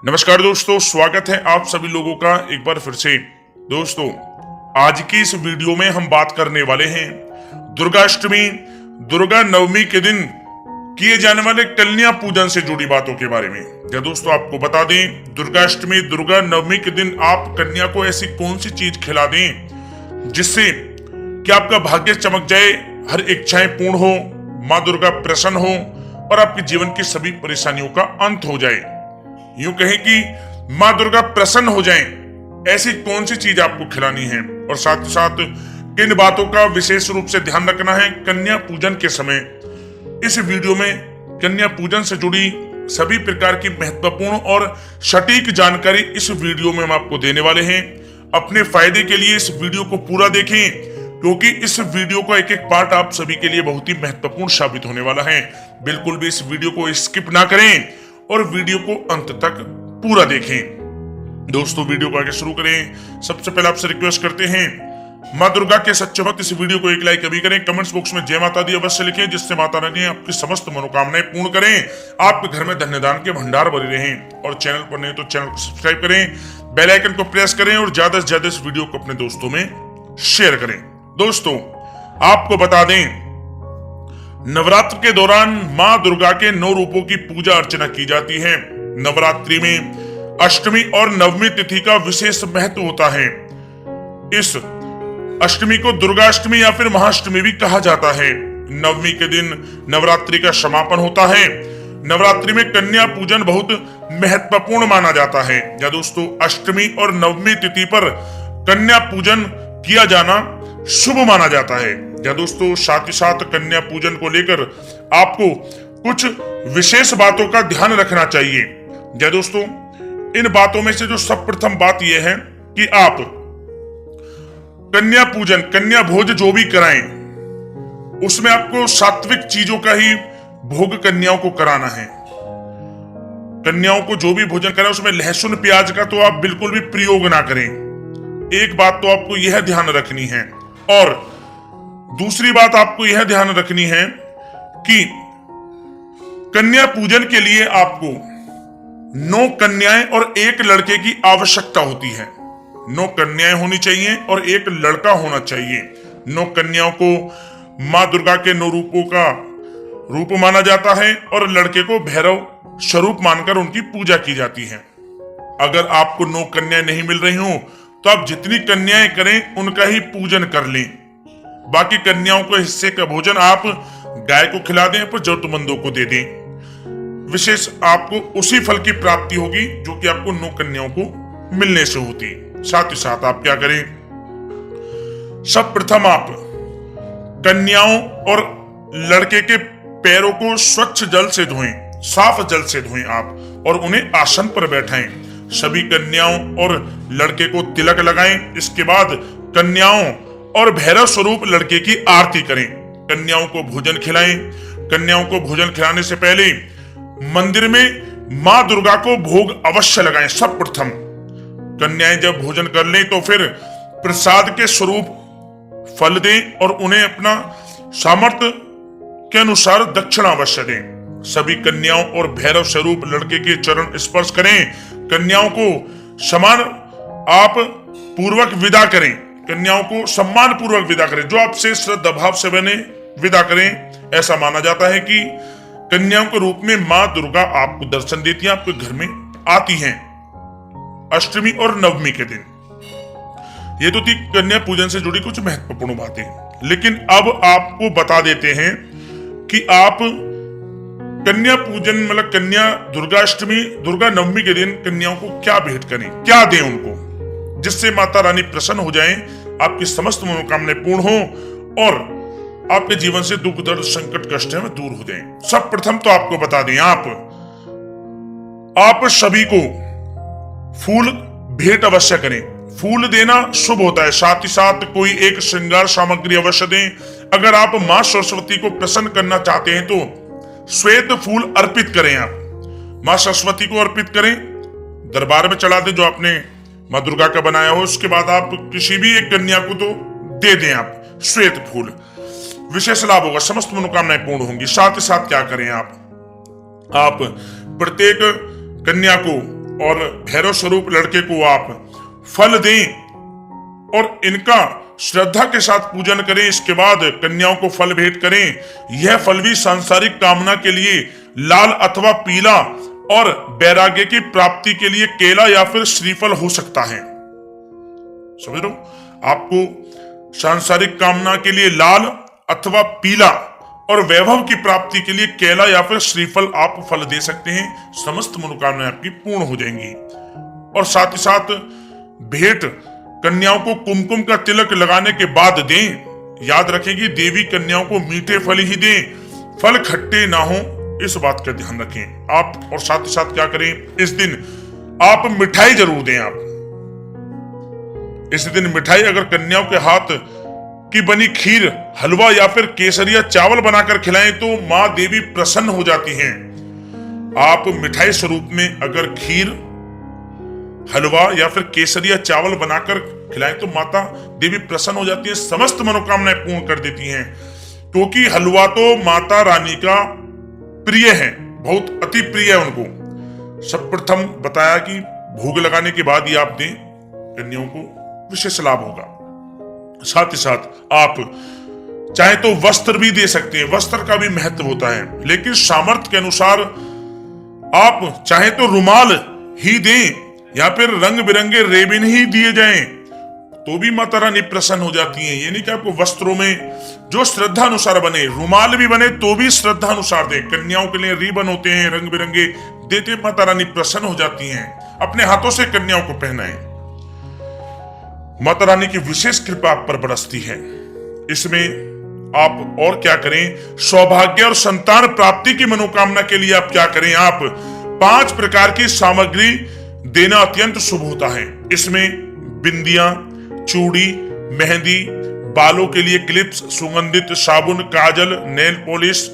नमस्कार दोस्तों, स्वागत है आप सभी लोगों का एक बार फिर से। दोस्तों, आज की इस वीडियो में हम बात करने वाले हैं दुर्गाष्टमी, दुर्गा नवमी के दिन किए जाने वाले कन्या पूजन से जुड़ी बातों के बारे में। या दोस्तों, आपको बता दें, दुर्गाष्टमी, दुर्गा नवमी के दिन आप कन्या को ऐसी कौन सी चीज खिला दें जिससे कि आपका भाग्य चमक जाए, हर इच्छाएं पूर्ण हो, माँ दुर्गा प्रसन्न हो और आपके जीवन की सभी परेशानियों का अंत हो जाए। यूं कहें कि माँ दुर्गा प्रसन्न हो जाएं, ऐसी कौन सी चीज आपको खिलानी है और साथ ही साथ किन बातों का विशेष रूप से ध्यान रखना है कन्या पूजन के समय। इस वीडियो में कन्या पूजन से जुड़ी सभी प्रकार की महत्वपूर्ण और सटीक जानकारी इस वीडियो में हम आपको देने वाले हैं। अपने फायदे के लिए इस वीडियो को पूरा देखें, क्योंकि इस वीडियो का एक एक पार्ट आप सभी के लिए बहुत ही महत्वपूर्ण साबित होने वाला है। बिल्कुल भी इस वीडियो को स्किप ना करें और वीडियो को अंत तक पूरा देखें। दोस्तों, वीडियो को आगे शुरू करें, सबसे पहले आपसे रिक्वेस्ट करते हैं, माँ दुर्गा के सच्चे भक्त इस वीडियो को एक लाइक अभी करें। कमेंट्स बॉक्स में जय माता दी अवश्य लिखें, जिससे माता रानी आपकी समस्त मनोकामनाएं पूर्ण करें, आपके घर में धन्य दान के भंडार भरे रहें। और चैनल पर नहीं तो चैनल को सब्सक्राइब करें, बेल आइकन को प्रेस करें और ज्यादा से ज्यादा इस वीडियो को अपने दोस्तों में शेयर करें। दोस्तों, आपको बता दें, नवरात्र के दौरान माँ दुर्गा के 9 रूपों की पूजा अर्चना की जाती है। नवरात्रि में अष्टमी और नवमी तिथि का विशेष महत्व होता है। इस अष्टमी को दुर्गाष्टमी या फिर महाअष्टमी भी कहा जाता है। नवमी के दिन नवरात्रि का समापन होता है। नवरात्रि में कन्या पूजन बहुत महत्वपूर्ण माना जाता है। या दोस्तों, अष्टमी और नवमी तिथि पर कन्या पूजन किया जाना शुभ माना जाता है। या दोस्तों, साथ ही साथ कन्या पूजन को लेकर आपको कुछ विशेष बातों का ध्यान रखना चाहिए। या दोस्तों, इन बातों में से जो सर्वप्रथम बात यह है कि आप कन्या पूजन, कन्या भोज जो भी कराएं, उसमें आपको सात्विक चीजों का ही भोग कन्याओं को कराना है। कन्याओं को जो भी भोजन कराएं उसमें लहसुन प्याज का तो आप बिल्कुल भी प्रयोग ना करें। एक बात तो आपको यह ध्यान रखनी है। और दूसरी बात आपको यह ध्यान रखनी है कि कन्या पूजन के लिए आपको 9 कन्याएं और 1 लड़के की आवश्यकता होती है। 9 कन्याएं होनी चाहिए और 1 लड़का होना चाहिए। 9 कन्याओं को माँ दुर्गा के 9 रूपों का रूप माना जाता है और लड़के को भैरव स्वरूप मानकर उनकी पूजा की जाती है। अगर आपको 9 कन्याएं नहीं मिल रही हो तो आप जितनी कन्याएं करें उनका ही पूजन कर लें। बाकी कन्याओं को हिस्से का भोजन आप गाय को खिला दें, पर जरूरतमंदों को दे दें। विशेष आपको उसी फल की प्राप्ति होगी जो कि आपको 9 कन्याओं को मिलने से होती। साथ ही साथ आप क्या करें, सर्वप्रथम आप कन्याओं और लड़के के पैरों को स्वच्छ जल से धोएं, साफ जल से धोएं आप, और उन्हें आसन पर बैठाएं। सभी कन्याओं और लड़के को तिलक लगाएं। इसके बाद कन्याओं और भैरव स्वरूप लड़के की आरती करें। कन्याओं को भोजन खिलाएं। कन्याओं को भोजन खिलाने से पहले मंदिर में माँ दुर्गा को भोग अवश्य लगाएं। सर्वप्रथम कन्याएं जब भोजन कर लें तो फिर प्रसाद के स्वरूप फल दें और उन्हें अपना सामर्थ्य के अनुसार दक्षिणा अवश्य दें। सभी कन्याओं और भैरव स्वरूप लड़के के चरण स्पर्श करें। कन्याओं को समान आप पूर्वक विदा करें। कन्याओं को सम्मान पूर्वक विदा करें, जो आपसे श्रद्धा भाव से बने विदा करें। ऐसा माना जाता है कि कन्याओं के रूप में माँ दुर्गा आपको दर्शन देती है, आपके घर में आती हैं अष्टमी और नवमी के दिन। ये तो थी कन्या पूजन से जुड़ी कुछ महत्वपूर्ण बातें। लेकिन अब आपको बता देते हैं कि आप कन्या पूजन मतलब कन्या दुर्गाष्टमी, दुर्गा नवमी के दिन कन्याओं को क्या भेंट करें, क्या दें उनको, जिससे माता रानी प्रसन्न हो जाएं, आपकी समस्त मनोकामनाएं पूर्ण हो और आपके जीवन से दुख दर्द संकट कष्ट में दूर हो जाएं। सर्वप्रथम तो आपको बता दें, आप सभी को फूल भेंट अवश्य करें। फूल देना शुभ होता है। साथ ही साथ कोई एक श्रृंगार सामग्री अवश्य दें। अगर आप माँ सरस्वती को प्रसन्न करना चाहते हैं तो श्वेत फूल अर्पित करें। आप माँ सरस्वती को अर्पित करें, दरबार में चढ़ा दें जो आपने माँ दुर्गा का बनाया हो। उसके बाद आप किसी भी एक कन्या को तो दे दें आप श्वेत फूल, विशेष लाभ होगा, समस्त मनोकामनाएं पूर्ण होंगी। साथ ही साथ क्या करें, आप प्रत्येक कन्या को और भैरव स्वरूप लड़के को आप फल दें और इनका श्रद्धा के साथ पूजन करें। इसके बाद कन्याओं को फल भेंट करें। यह फल भी सांसारिक कामना के लिए लाल अथवा पीला और वैराग्य की प्राप्ति के लिए केला या फिर श्रीफल हो सकता है। समझ लो, आपको सांसारिक कामना के लिए लाल अथवा पीला और वैभव की प्राप्ति के लिए केला या फिर श्रीफल आप फल दे सकते हैं। समस्त मनोकामनाएं आपकी पूर्ण हो जाएंगी। और साथ ही साथ भेंट कन्याओं को कुमकुम का तिलक लगाने के बाद दें। याद रखें कि देवी कन्याओं को मीठे फल ही दें, फल खट्टे ना हो, इस बात का ध्यान रखें आप। और साथ ही साथ क्या करें, इस दिन आप मिठाई जरूर दें। आप इस दिन मिठाई अगर कन्याओं के हाथ की बनी खीर, हलवा या फिर केसरिया चावल बनाकर खिलाएं तो मां देवी प्रसन्न हो जाती हैं। आप मिठाई स्वरूप में अगर खीर, हलवा या फिर केसरिया चावल बनाकर खिलाएं तो माता देवी प्रसन्न हो जाती है, समस्त मनोकामनाएं पूर्ण कर देती हैं। क्योंकि हलवा तो माता रानी का प्रिय है, बहुत अति प्रिय है उनको। सर्वप्रथम बताया कि भोग लगाने के बाद ही आप दें, कन्याओं को विशेष लाभ होगा। साथ ही साथ आप चाहे तो वस्त्र भी दे सकते हैं, वस्त्र का भी महत्व होता है, लेकिन सामर्थ्य के अनुसार आप चाहे तो रुमाल ही दें या फिर रंग बिरंगे रेबिन ही दिए जाएं तो भी माता रानी प्रसन्न हो जाती हैं। ये नहीं कि आपको वस्त्रों में जो श्रद्धा अनुसार बने, रुमाल भी बने तो भी श्रद्धा अनुसार दें। कन्याओं के लिए रिबन होते हैं रंग बिरंगे, देते माता रानी प्रसन्न हो जाती हैं। अपने हाथों से कन्याओं को पहनाएं, माता रानी की विशेष कृपा आप पर बरसती है। इसमें आप और क्या करें, सौभाग्य और संतान प्राप्ति की मनोकामना के लिए आप क्या करें, आप 5 प्रकार की सामग्री देना अत्यंत शुभ होता है। इसमें बिंदियां, चूड़ी, मेहंदी, बालों के लिए क्लिप्स, सुगंधित साबुन, काजल, नेल पॉलिश,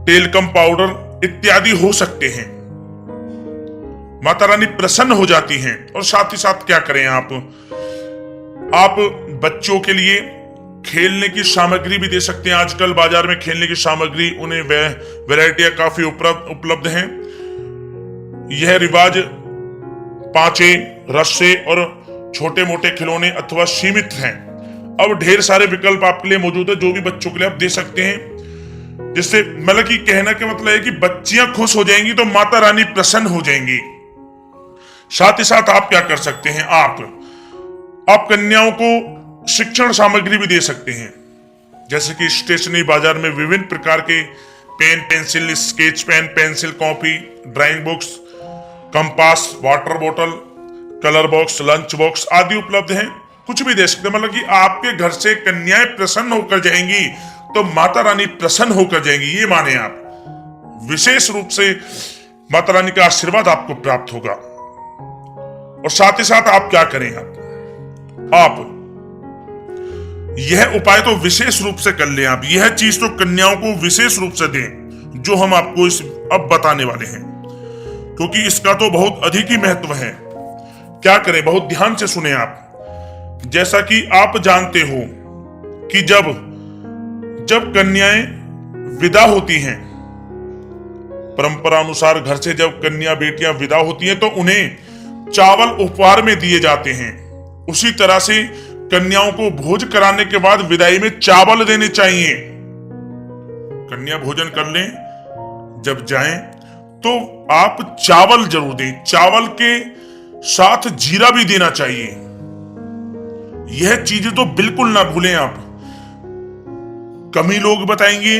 टेलकम पाउडर इत्यादि हो सकते हैं। माता रानी प्रसन्न हो जाती हैं। और साथ ही साथ क्या करें, आप बच्चों के लिए खेलने की सामग्री भी दे सकते हैं। आजकल बाजार में खेलने की सामग्री उन्हें वैरायटियां काफी उपलब्ध हैं। यह रिवाज पांचे, रस्से और छोटे मोटे खिलौने अथवा सीमित हैं। अब ढेर सारे विकल्प आपके लिए मौजूद है जो भी बच्चों के लिए आप दे सकते हैं, जिससे मतलब कि कहने का मतलब है कि बच्चियां खुश हो जाएंगी तो माता रानी प्रसन्न हो जाएंगी। साथ ही साथ आप क्या कर सकते हैं, आप कन्याओं को शिक्षण सामग्री भी दे सकते हैं, जैसे कि स्टेशनरी बाजार में विभिन्न प्रकार के pen, pencil, sketch pen, pencil, copy, drawing books, compass, water बोतल, कलर बॉक्स, लंच बॉक्स आदि उपलब्ध हैं। कुछ भी दे सकते हैं, मतलब कि आपके घर से कन्याएं प्रसन्न होकर जाएंगी तो माता रानी प्रसन्न होकर जाएंगी, ये माने आप। विशेष रूप से माता रानी का आशीर्वाद आपको प्राप्त होगा। और साथ ही साथ आप क्या करें, आप यह उपाय तो विशेष रूप से कर लें। आप यह चीज तो कन्याओं को विशेष रूप से दें जो हम आपको इस अब बताने वाले हैं, क्योंकि इसका तो बहुत अधिक ही महत्व है। क्या करें, बहुत ध्यान से सुने आप। जैसा कि आप जानते हो कि जब कन्याएं विदा होती हैं, परंपरा अनुसार घर से जब कन्या बेटियां विदा होती हैं तो उन्हें चावल उपहार में दिए जाते हैं। उसी तरह से कन्याओं को भोज कराने के बाद विदाई में चावल देने चाहिए। कन्या भोजन कर लें जब जाएं तो आप चावल जरूर दें। चावल के साथ जीरा भी देना चाहिए। यह चीजें तो बिल्कुल ना भूलें आप। कम ही लोग बताएंगे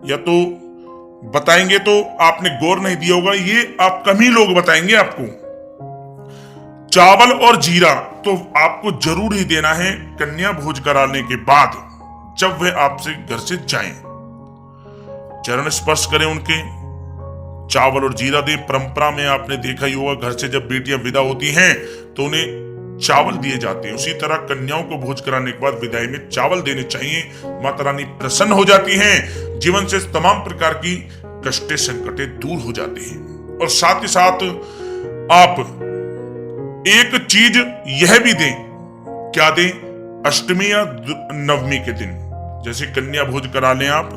या तो बताएंगे तो आपने गौर नहीं दिया होगा, ये आप कम ही लोग बताएंगे आपको। चावल और जीरा तो आपको जरूर ही देना है कन्या भोज कराने के बाद, जब वे आपसे घर से जाएं। चरण स्पर्श करें उनके, चावल और जीरा दें। परंपरा में आपने देखा ही होगा, घर से जब बेटियां विदा होती हैं तो उन्हें चावल दिए जाते हैं। उसी तरह कन्याओं को भोज कराने के बाद विदाई में चावल देने चाहिए। माता रानी प्रसन्न हो जाती हैं, जीवन से तमाम प्रकार की कष्टे संकटे दूर हो जाते हैं। और साथ ही साथ आप एक चीज यह भी दें, क्या दें, अष्टमी या नवमी के दिन जैसे कन्या भोज करा लें आप।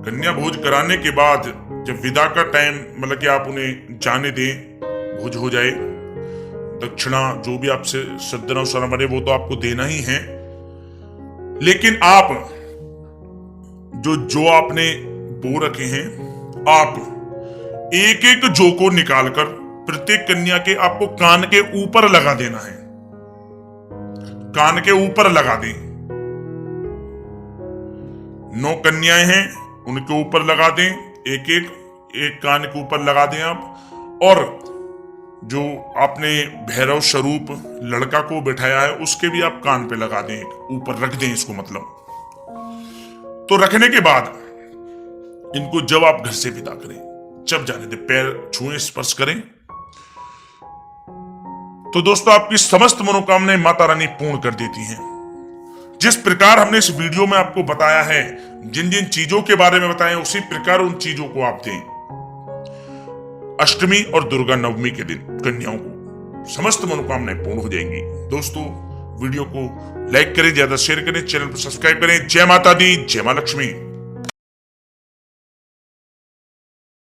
कन्या भोज कराने के बाद जब विदा का टाइम मतलब कि आप उन्हें जाने दें, भोज हो जाए, दक्षिणा जो भी आपसे सद्दना उसना बने वो तो आपको देना ही है, लेकिन आप जो आपने बो रखे हैं, आप एक एक जो को निकालकर प्रत्येक कन्या के आपको कान के ऊपर लगा देना है। कान के ऊपर लगा दें। 9 कन्याएं हैं, उनके ऊपर लगा दें, एक कान के ऊपर लगा दें आप। और जो आपने भैरव स्वरूप लड़का को बैठाया है उसके भी आप कान पे लगा दें, ऊपर रख दें इसको मतलब। तो रखने के बाद इनको जब आप घर से विदा करें, जब जाने दें, पैर छुएं, स्पर्श करें, तो दोस्तों आपकी समस्त मनोकामनाएं माता रानी पूर्ण कर देती हैं। जिस प्रकार हमने इस वीडियो में आपको बताया है, जिन जिन चीजों के बारे में बताया उसी प्रकार उन चीजों को आप दें। अष्टमी और दुर्गा नवमी के दिन कन्याओं को समस्त मनोकामनाएं पूर्ण हो जाएंगी। दोस्तों वीडियो को लाइक करें, ज्यादा शेयर करें, चैनल को सब्सक्राइब करें। जय माता दी, जय मां लक्ष्मी।